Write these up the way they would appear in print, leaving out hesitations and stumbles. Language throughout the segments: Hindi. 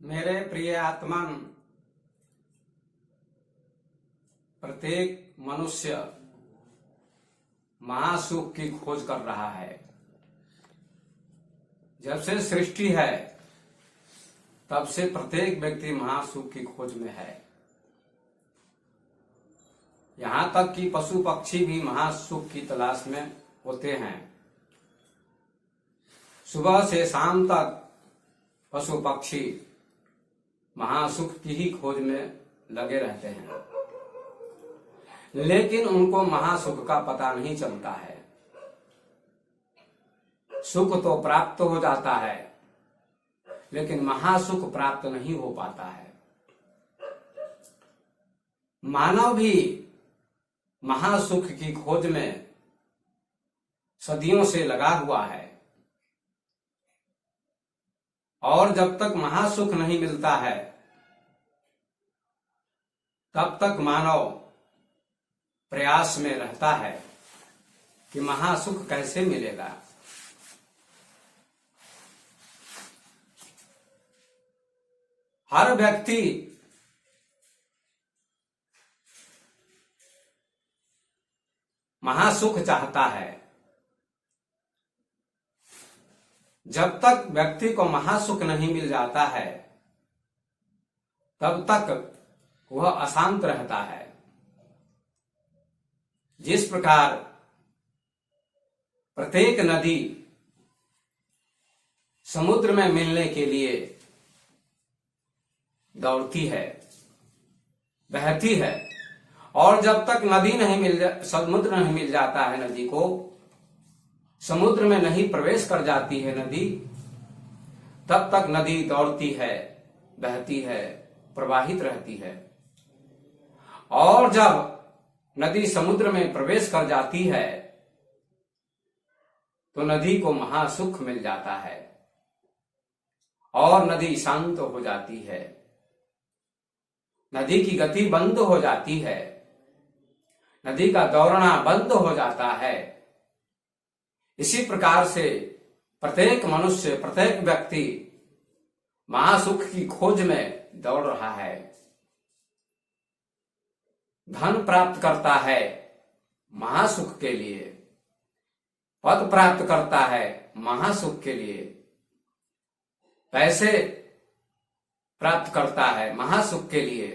मेरे प्रिय आत्मन, प्रत्येक मनुष्य महासुख की खोज कर रहा है। जब से सृष्टि है तब से प्रत्येक व्यक्ति महासुख की खोज में है। यहां तक कि पशु पक्षी भी महासुख की तलाश में होते हैं। सुबह से शाम तक पशु पक्षी महासुख की ही खोज में लगे रहते हैं, लेकिन उनको महासुख का पता नहीं चलता है। सुख तो प्राप्त हो जाता है, लेकिन महासुख प्राप्त नहीं हो पाता है। मानव भी महासुख की खोज में सदियों से लगा हुआ है, और जब तक महासुख नहीं मिलता है तब तक मानव प्रयास में रहता है कि महासुख कैसे मिलेगा। हर व्यक्ति महासुख चाहता है। जब तक व्यक्ति को महासुख नहीं मिल जाता है तब तक वह अशांत रहता है। जिस प्रकार प्रत्येक नदी समुद्र में मिलने के लिए दौड़ती है, बहती है, और जब तक समुद्र नहीं मिल जाता है, नदी को समुद्र में नहीं प्रवेश कर जाती है नदी, तब तक नदी दौड़ती है, बहती है, प्रवाहित रहती है। और जब नदी समुद्र में प्रवेश कर जाती है तो नदी को महासुख मिल जाता है और नदी शांत हो जाती है। नदी की गति बंद हो जाती है, नदी का दौड़ना बंद हो जाता है। इसी प्रकार से प्रत्येक मनुष्य, प्रत्येक व्यक्ति महासुख की खोज में दौड़ रहा है। धन प्राप्त करता है महासुख के लिए, पद प्राप्त करता है महासुख के लिए, पैसे प्राप्त करता है महासुख के लिए,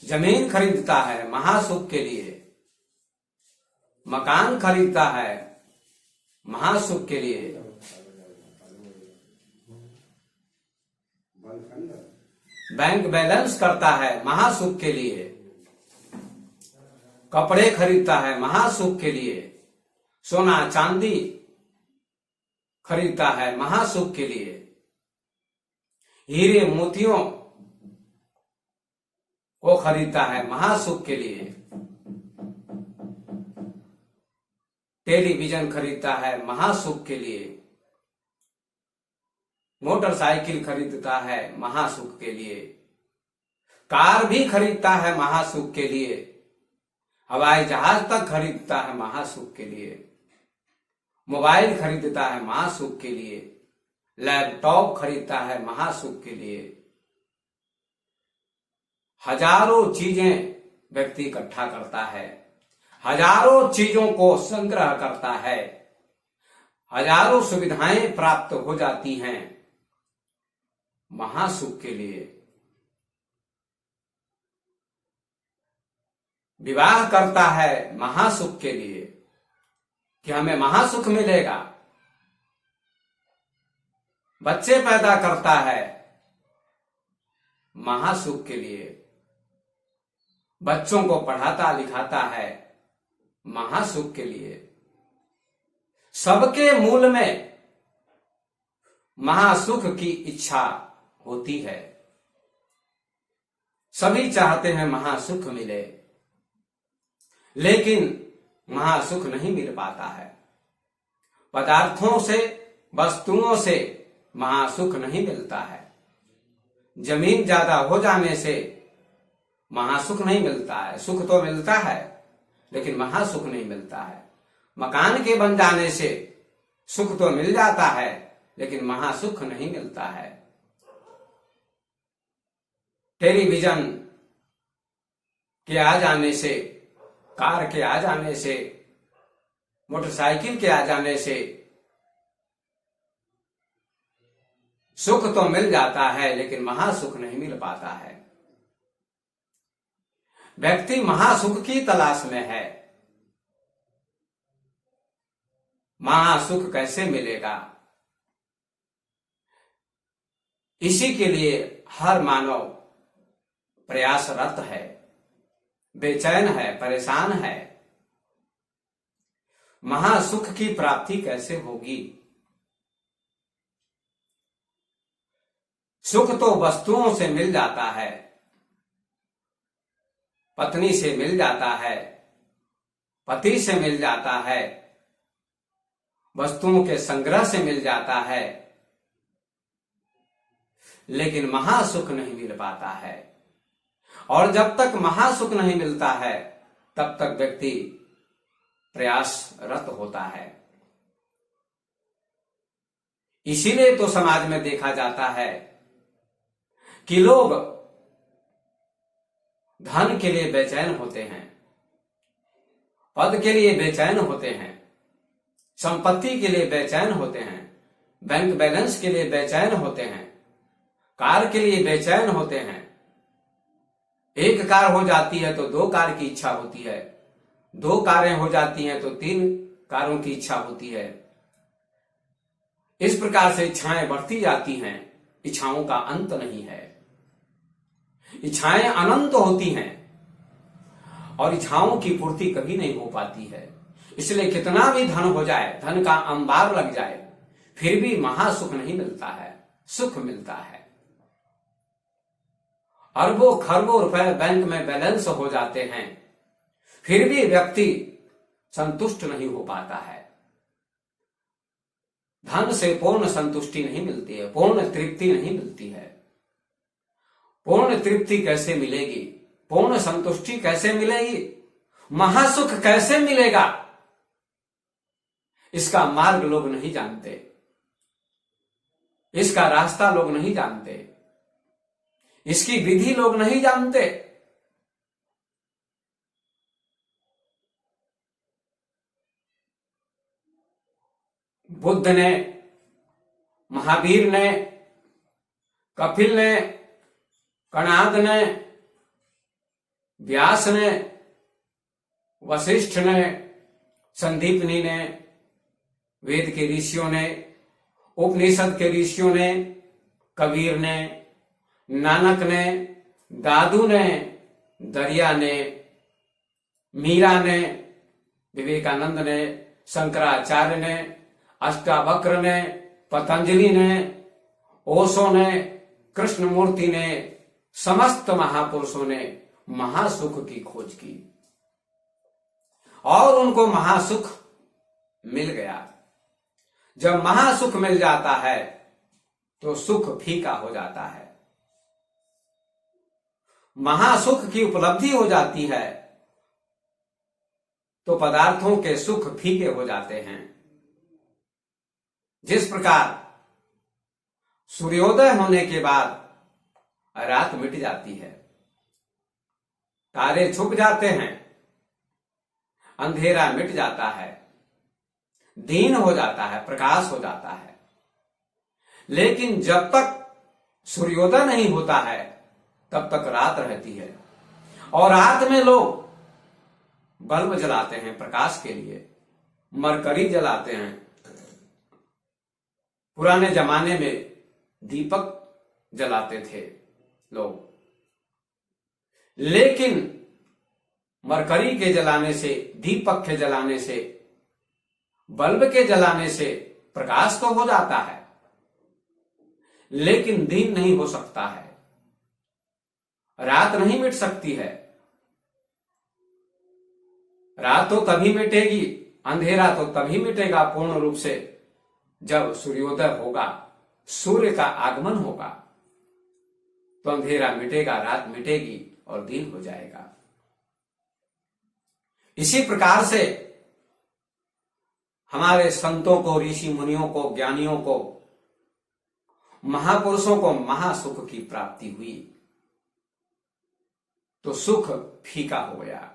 जमीन खरीदता है महासुख के लिए, मकान खरीदता है महासुख के लिए, बैंक बैलेंस करता है महासुख के लिए, कपड़े खरीदता है महासुख के लिए, सोना चांदी खरीदता है महासुख के लिए, हीरे मोतियों को खरीदता है महासुख के लिए, टेलीविजन खरीदता है महासुख के लिए, मोटरसाइकिल खरीदता है महासुख के लिए, कार भी खरीदता है महासुख के लिए, हवाई जहाज तक खरीदता है महासुख के लिए, मोबाइल खरीदता है महासुख के लिए, लैपटॉप खरीदता है महासुख के लिए। हजारों चीजें व्यक्ति इकट्ठा करता है, हजारों चीजों को संग्रह करता है, हजारों सुविधाएं प्राप्त हो जाती हैं महासुख के लिए। विवाह करता है महासुख के लिए कि हमें महासुख मिलेगा। बच्चे पैदा करता है महासुख के लिए, बच्चों को पढ़ाता लिखाता है महासुख के लिए। सबके मूल में महासुख की इच्छा होती है। सभी चाहते हैं महासुख मिले, लेकिन महासुख नहीं मिल पाता है। पदार्थों से, वस्तुओं से महासुख नहीं मिलता है। जमीन ज्यादा हो जाने से महासुख नहीं मिलता है। सुख तो मिलता है, लेकिन महासुख नहीं मिलता है। मकान के बन जाने से सुख तो मिल जाता है, लेकिन महासुख नहीं मिलता है। टेलीविजन के आ जाने से, कार के आ जाने से, मोटरसाइकिल के आ जाने से सुख तो मिल जाता है, लेकिन महासुख नहीं मिल पाता है। व्यक्ति महासुख की तलाश में है। महासुख कैसे मिलेगा, इसी के लिए हर मानव प्रयासरत है, बेचैन है, परेशान है। महासुख की प्राप्ति कैसे होगी? सुख तो वस्तुओं से मिल जाता है, पत्नी से मिल जाता है, पति से मिल जाता है, वस्तुओं के संग्रह से मिल जाता है, लेकिन महासुख नहीं मिल पाता है। और जब तक महासुख नहीं मिलता है तब तक व्यक्ति प्रयासरत होता है। इसीलिए तो समाज में देखा जाता है कि लोग धन के लिए बेचैन होते हैं, पद के लिए बेचैन होते हैं, संपत्ति के लिए बेचैन होते हैं, बैंक बैलेंस के लिए बेचैन होते हैं, कार के लिए बेचैन होते हैं। एक कार हो जाती है तो 2 कार की इच्छा होती है, 2 कारें हो जाती हैं तो 3 कारों की इच्छा होती है। इस प्रकार से इच्छाएं बढ़ती जाती हैं, इच्छाओं का अंत नहीं है। इच्छाएं अनंत होती हैं और इच्छाओं की पूर्ति कभी नहीं हो पाती है। इसलिए कितना भी धन हो जाए, धन का अंबार लग जाए, फिर भी महासुख नहीं मिलता है। सुख मिलता है, अरबों खरबों रुपए बैंक में बैलेंस हो जाते हैं, फिर भी व्यक्ति संतुष्ट नहीं हो पाता है। धन से पूर्ण संतुष्टि नहीं मिलती है, पूर्ण तृप्ति नहीं मिलती है। पूर्ण तृप्ति कैसे मिलेगी, पूर्ण संतुष्टि कैसे मिलेगी, महासुख कैसे मिलेगा, इसका मार्ग लोग नहीं जानते, इसका रास्ता लोग नहीं जानते, इसकी विधि लोग नहीं जानते। बुद्ध ने, महावीर ने, कपिल ने, कणाद ने, व्यास ने, वशिष्ठ ने, संदीपनी ने, वेद के ऋषियों ने, उपनिषद के ऋषियों ने, कबीर ने, नानक ने, दादू ने, दरिया ने, मीरा ने, विवेकानंद ने, शंकराचार्य ने, अष्टावक्र ने, पतंजलि ने, ओशो ने, कृष्णमूर्ति ने, समस्त महापुरुषों ने महासुख की खोज की और उनको महासुख मिल गया। जब महासुख मिल जाता है तो सुख फीका हो जाता है। महासुख की उपलब्धि हो जाती है तो पदार्थों के सुख फीके हो जाते हैं। जिस प्रकार सूर्योदय होने के बाद रात मिट जाती है, तारे छुप जाते हैं, अंधेरा मिट जाता है, दिन हो जाता है, प्रकाश हो जाता है, लेकिन जब तक सूर्योदय नहीं होता है तब तक रात रहती है। और रात में लोग बल्ब जलाते हैं प्रकाश के लिए, मरकरी जलाते हैं। पुराने जमाने में दीपक जलाते थे लोग, लेकिन मरकरी के जलाने से, दीपक के जलाने से, बल्ब के जलाने से प्रकाश तो हो जाता है, लेकिन दिन नहीं हो सकता है, रात नहीं मिट सकती है। रात तो तभी मिटेगी, अंधेरा तो तभी मिटेगा पूर्ण रूप से जब सूर्योदय होगा, सूर्य का आगमन होगा, तो अंधेरा मिटेगा, रात मिटेगी और दिन हो जाएगा। इसी प्रकार से हमारे संतों को, ऋषि मुनियों को, ज्ञानियों को, महापुरुषों को महासुख की प्राप्ति हुई। तो सुख फीका हो गया।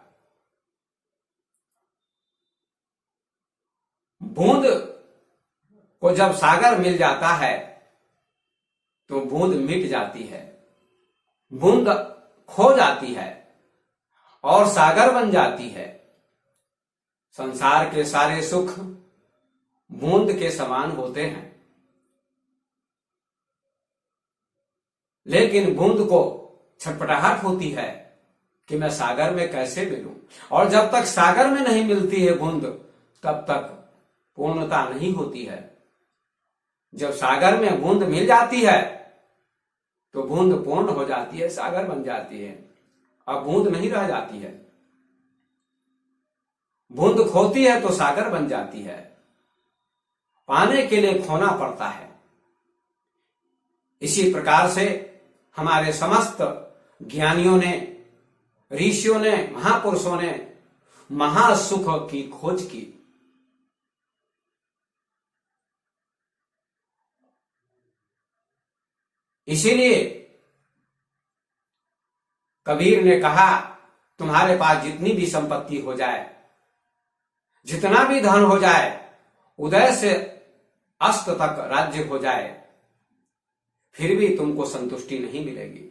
बूंद को जब सागर मिल जाता है तो बूंद मिट जाती है, बूंद खो जाती है और सागर बन जाती है। संसार के सारे सुख बूंद के समान होते हैं, लेकिन बूंद को छटपटाहट होती है कि मैं सागर में कैसे मिलूं, और जब तक सागर में नहीं मिलती है बूंद तब तक पूर्णता नहीं होती है। जब सागर में बूंद मिल जाती है तो बूंद पूर्ण हो जाती है, सागर बन जाती है, अब बूंद नहीं रह जाती है। बूंद खोती है तो सागर बन जाती है। पाने के लिए खोना पड़ता है। इसी प्रकार से हमारे समस्त ज्ञानियों ने, ऋषियों ने, महापुरुषों ने महासुख की खोज की। इसीलिए कबीर ने कहा, तुम्हारे पास जितनी भी संपत्ति हो जाए, जितना भी धन हो जाए, उदय से अस्त तक राज्य हो जाए, फिर भी तुमको संतुष्टि नहीं मिलेगी।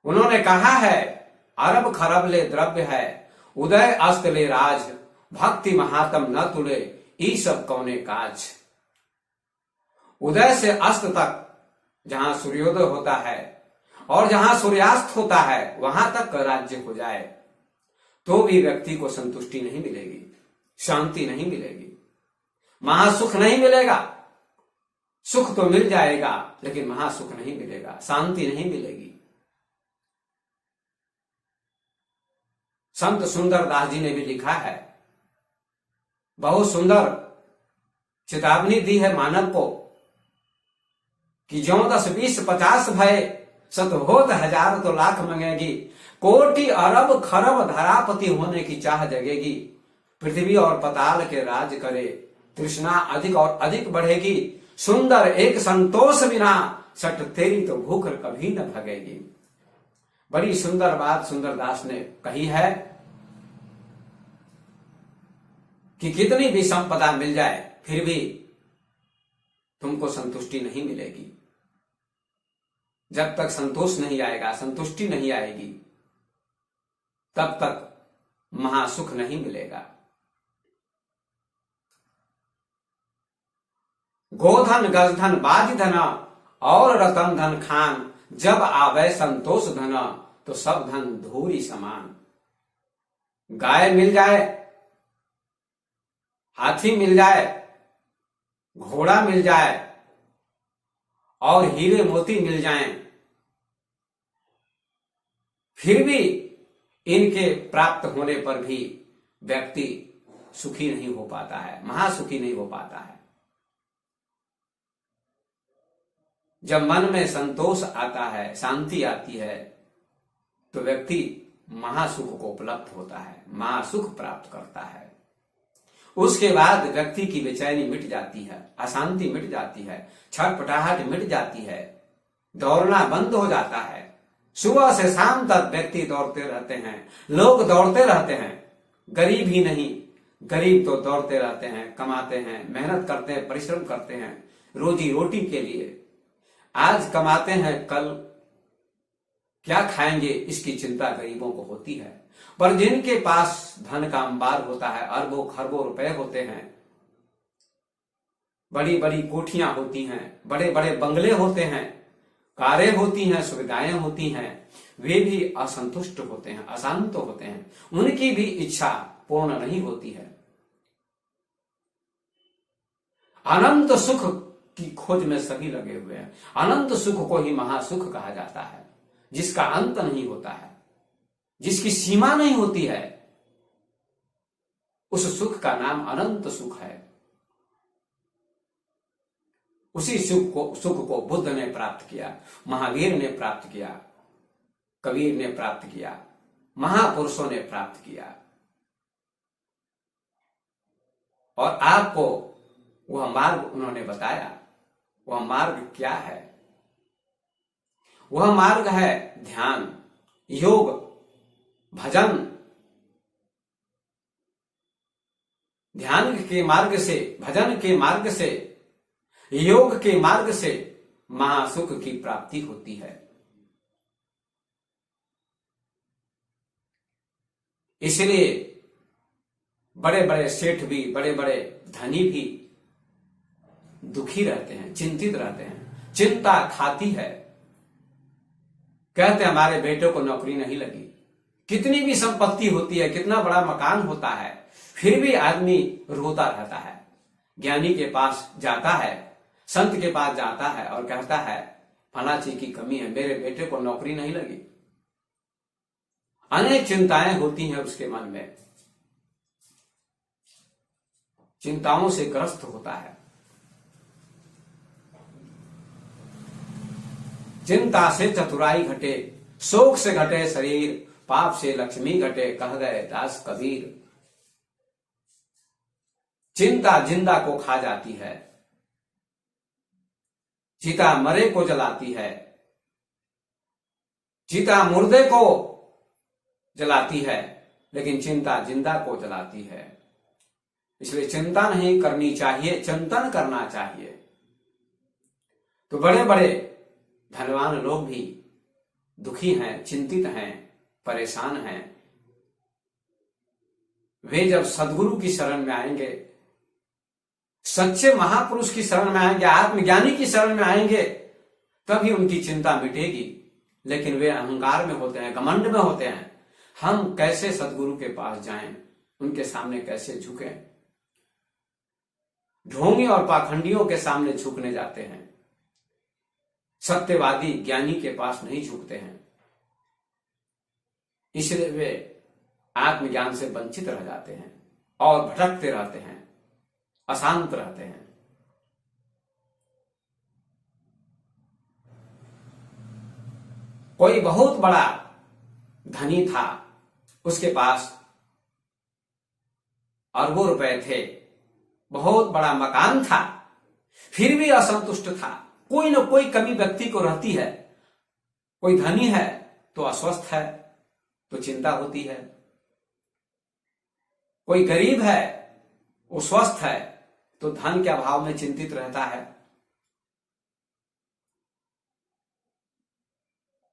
उन्होंने कहा है, अरब खरब ले द्रव्य है, उदय अस्त ले राज, भक्ति महात्म न तुले, ई सब कौने काज। उदय से अस्त तक जहां सूर्योदय होता है और जहां सूर्यास्त होता है, वहां तक राज्य हो जाए तो भी व्यक्ति को संतुष्टि नहीं मिलेगी, शांति नहीं मिलेगी, महासुख नहीं मिलेगा। सुख तो मिल जाएगा लेकिन महासुख नहीं मिलेगा, शांति नहीं मिलेगी। संत सुंदर दास जी ने भी लिखा है, बहुत सुंदर चेतावनी दी है मानव को कि ज्यों 10 20 50 भय, सत होत हजार तो लाख मंगेगी, कोटि अरब खरब धरापति होने की चाह जगेगी, पृथ्वी और पताल के राज करे, तृष्णा अधिक और अधिक बढ़ेगी, सुंदर एक संतोष बिना, सट तेरी तो भूख कभी न भगेगी। बड़ी सुंदर बात सुंदरदास ने कही है कि कितनी भी संपदा मिल जाए फिर भी तुमको संतुष्टि नहीं मिलेगी। जब तक संतोष नहीं आएगा, संतुष्टि नहीं आएगी, तब तक महासुख नहीं मिलेगा। गोधन गजधन बाज धन और रतन धन खान, जब आवे संतोष धन तो सब धन धूरी समान। गाय मिल जाए, हाथी मिल जाए, घोड़ा मिल जाए और हीरे मोती मिल जाएं, फिर भी इनके प्राप्त होने पर भी व्यक्ति सुखी नहीं हो पाता है, महासुखी नहीं हो पाता है। जब मन में संतोष आता है, शांति आती है, तो व्यक्ति महासुख को उपलब्ध होता है, महासुख प्राप्त करता है। उसके बाद व्यक्ति की बेचैनी मिट जाती है, अशांति मिट जाती है, छटपटाहट मिट जाती है, दौड़ना बंद हो जाता है। सुबह से शाम तक व्यक्ति दौड़ते रहते हैं, लोग दौड़ते रहते हैं। गरीब ही नहीं, गरीब तो दौड़ते रहते हैं, कमाते हैं, मेहनत करते हैं, परिश्रम करते हैं रोजी रोटी के लिए। आज कमाते हैं, कल क्या खाएंगे इसकी चिंता गरीबों को होती है। पर जिनके पास धन का अंबार होता है, अरबों खरबों रुपए होते हैं, बड़ी बड़ी कोठियां होती हैं, बड़े बड़े बंगले होते हैं, कारें होती हैं, सुविधाएं होती हैं, वे भी असंतुष्ट होते हैं, अशांत होते हैं, उनकी भी इच्छा पूर्ण नहीं होती है। अनंत सुख की खोज में सभी लगे हुए हैं। अनंत सुख को ही महासुख कहा जाता है, जिसका अंत नहीं होता है, जिसकी सीमा नहीं होती है। उस सुख का नाम अनंत सुख है। उसी सुख को बुद्ध ने प्राप्त किया, महावीर ने प्राप्त किया, कबीर ने प्राप्त किया, महापुरुषों ने प्राप्त किया। और आपको वह मार्ग उन्होंने बताया। वह मार्ग क्या है? वह मार्ग है ध्यान, योग, भजन, ध्यान के मार्ग से, भजन के मार्ग से, योग के मार्ग से महासुख की प्राप्ति होती है। इसलिए बड़े बड़े सेठ भी, बड़े बड़े धनी भी दुखी रहते हैं, चिंतित रहते हैं। चिंता खाती है। कहते हैं हमारे बेटे को नौकरी नहीं लगी। कितनी भी संपत्ति होती है, कितना बड़ा मकान होता है, फिर भी आदमी रोता रहता है। ज्ञानी के पास जाता है, संत के पास जाता है और कहता है फला चीज की कमी है, मेरे बेटे को नौकरी नहीं लगी। अनेक चिंताएं होती हैं उसके मन में, चिंताओं से ग्रस्त होता है। चिंता से चतुराई घटे, शोक से घटे शरीर, पाप से लक्ष्मी घटे, कह गए दास कबीर। चिंता जिंदा को खा जाती है, चिता मरे को जलाती है, चिता मुर्दे को जलाती है, लेकिन चिंता जिंदा को जलाती है। इसलिए चिंता नहीं करनी चाहिए, चिंतन करना चाहिए। तो बड़े बड़े धनवान लोग भी दुखी हैं, चिंतित हैं, परेशान हैं। वे जब सदगुरु की शरण में आएंगे, सच्चे महापुरुष की शरण में आएंगे, आत्मज्ञानी की शरण में आएंगे, तभी उनकी चिंता मिटेगी। लेकिन वे अहंकार में होते हैं, घमंड में होते हैं। हम कैसे सदगुरु के पास जाएं, उनके सामने कैसे झुकें? ढोंगी और पाखंडियों के सामने झुकने जाते हैं। सत्यवादी ज्ञानी के पास नहीं झुकते हैं। इसलिए वे आत्मज्ञान से वंचित रह जाते हैं और भटकते रहते हैं, अशांत रहते हैं। कोई बहुत बड़ा धनी था, उसके पास अरबों रुपए थे, बहुत बड़ा मकान था, फिर भी असंतुष्ट था। कोई न कोई कमी व्यक्ति को रहती है। कोई धनी है तो अस्वस्थ है, तो चिंता होती है। कोई गरीब है, वो स्वस्थ है, तो धन के अभाव में चिंतित रहता है।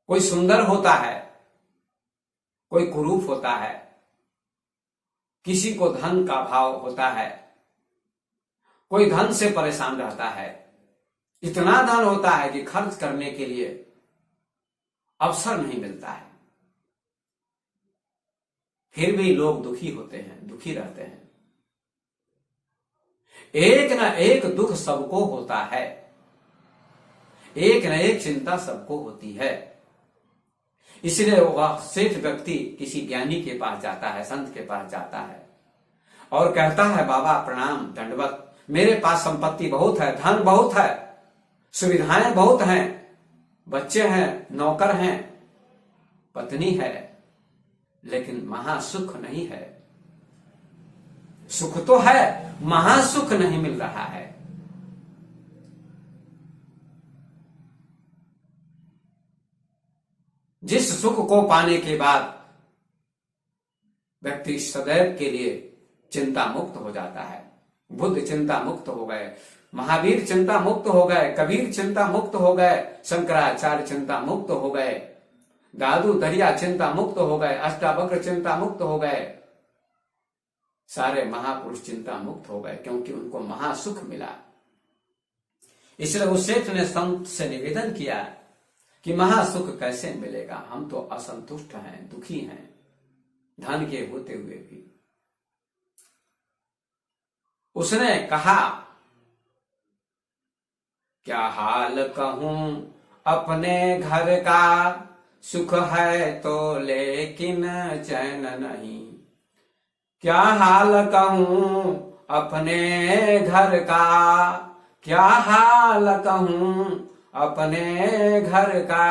कोई सुंदर होता है, कोई कुरूप होता है, किसी को धन का भाव होता है, कोई धन से परेशान रहता है। इतना धन होता है कि खर्च करने के लिए अवसर नहीं मिलता है। फिर भी लोग दुखी होते हैं, दुखी रहते हैं। एक न एक दुख सबको होता है, एक न एक चिंता सबको होती है। इसलिए वह सेठ व्यक्ति किसी ज्ञानी के पास जाता है, संत के पास जाता है और कहता है बाबा प्रणाम, दंडवत, मेरे पास संपत्ति बहुत है, धन बहुत है, सुविधाएं बहुत हैं, बच्चे हैं, नौकर हैं, पत्नी है, लेकिन महासुख नहीं है। सुख तो है, महासुख नहीं मिल रहा है। जिस सुख को पाने के बाद व्यक्ति सदैव के लिए चिंता मुक्त हो जाता है। बुद्ध चिंता मुक्त हो गए, महावीर चिंता मुक्त हो गए, कबीर चिंता मुक्त हो गए, शंकराचार्य चिंता मुक्त हो गए, दादू दरिया चिंता मुक्त हो गए, अष्टावक्र चिंता मुक्त हो गए। सारे महापुरुष चिंता मुक्त हो गए, क्योंकि उनको महासुख मिला। इसलिए उस सेठ ने संत से निवेदन किया कि महासुख कैसे मिलेगा, हम तो असंतुष्ट हैं, दुखी हैं, धन के होते हुए भी। उसने कहा क्या हाल कहूं अपने घर का, सुख है तो लेकिन चैन नहीं। क्या हाल कहूं अपने घर का, क्या हाल कहूं अपने घर का,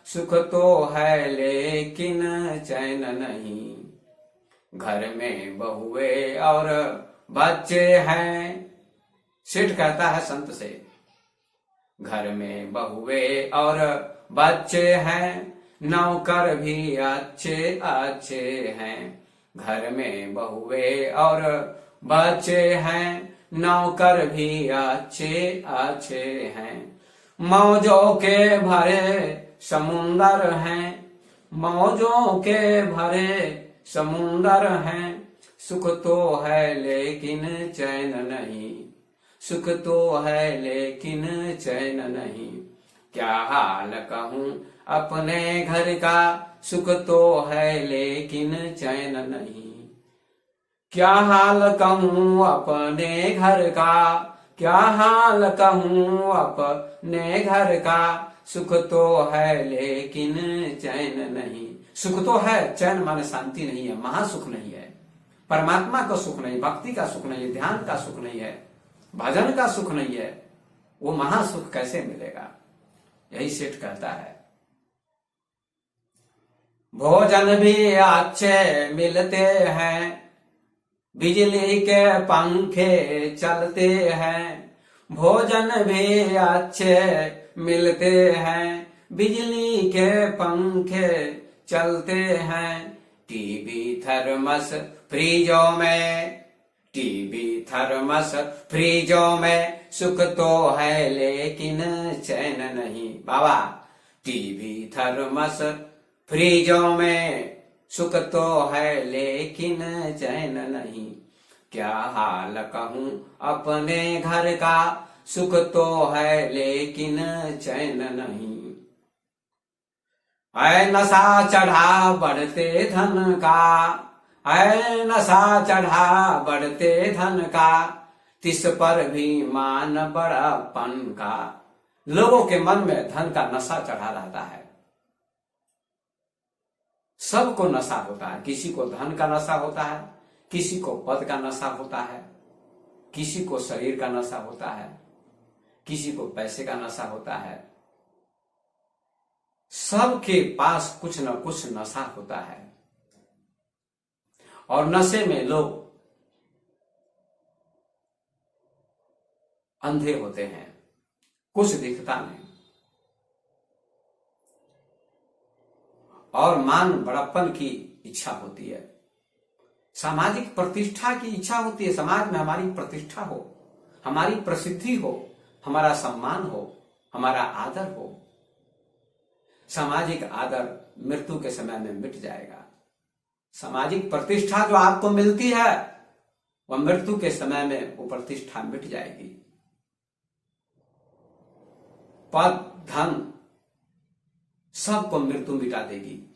सुख तो है लेकिन चैन नहीं। घर में बहुए और बच्चे हैं, सेठ कहता है संत से, घर में बहुए और बच्चे हैं, नौकर भी अच्छे अच्छे हैं, घर में बहुए और बच्चे हैं, नौकर भी अच्छे अच्छे हैं। मौजों के भरे समुंदर हैं, मौजों के भरे समुंदर हैं, सुख तो है लेकिन चैन नहीं, सुख तो है लेकिन चैन नहीं। क्या हाल कहूँ अपने घर का, सुख तो है लेकिन चैन नहीं। क्या हाल कहूँ अपने घर का, क्या हाल कहूँ अपने घर का, सुख तो है लेकिन चैन नहीं। सुख तो है, चैन माने शांति नहीं है, महासुख नहीं है, परमात्मा का सुख नहीं, भक्ति का सुख नहीं है, ध्यान का सुख नहीं है, भजन का सुख नहीं है। वो महासुख कैसे मिलेगा? यही सेठ कहता है। भोजन भी अच्छे मिलते हैं, बिजली के पंखे चलते हैं, भोजन भी अच्छे मिलते हैं, बिजली के पंखे चलते हैं। टीवी थर्मस फ्रीजों में, टीवी थर्मस फ्रीजों में, सुख तो है लेकिन चैन नहीं। बाबा, टीवी थर्मस फ्रीजों में, सुख तो है लेकिन चैन नहीं। क्या हाल कहूँ अपने घर का, सुख तो है लेकिन चैन नहीं। है नशा चढ़ा बढ़ते धन का, है नशा चढ़ा बढ़ते धन का, तिस पर भी मान बड़ापन का। लोगों के मन में धन का नशा चढ़ा रहता है। सबको नशा होता है, किसी को धन का नशा होता है, किसी को पद का नशा होता है, किसी को शरीर का नशा होता है, किसी को पैसे का नशा होता है। सबके पास कुछ न कुछ नशा होता है और नशे में लोग अंधे होते हैं, कुछ दिखता नहीं। और मान बड़प्पन की इच्छा होती है, सामाजिक प्रतिष्ठा की इच्छा होती है। समाज में हमारी प्रतिष्ठा हो, हमारी प्रसिद्धि हो, हमारा सम्मान हो, हमारा आदर हो। सामाजिक आदर मृत्यु के समय में मिट जाएगा। सामाजिक प्रतिष्ठा जो आपको मिलती है वह मृत्यु के समय में वो प्रतिष्ठा मिट जाएगी। पद, धन सबको मृत्यु मिटा देगी।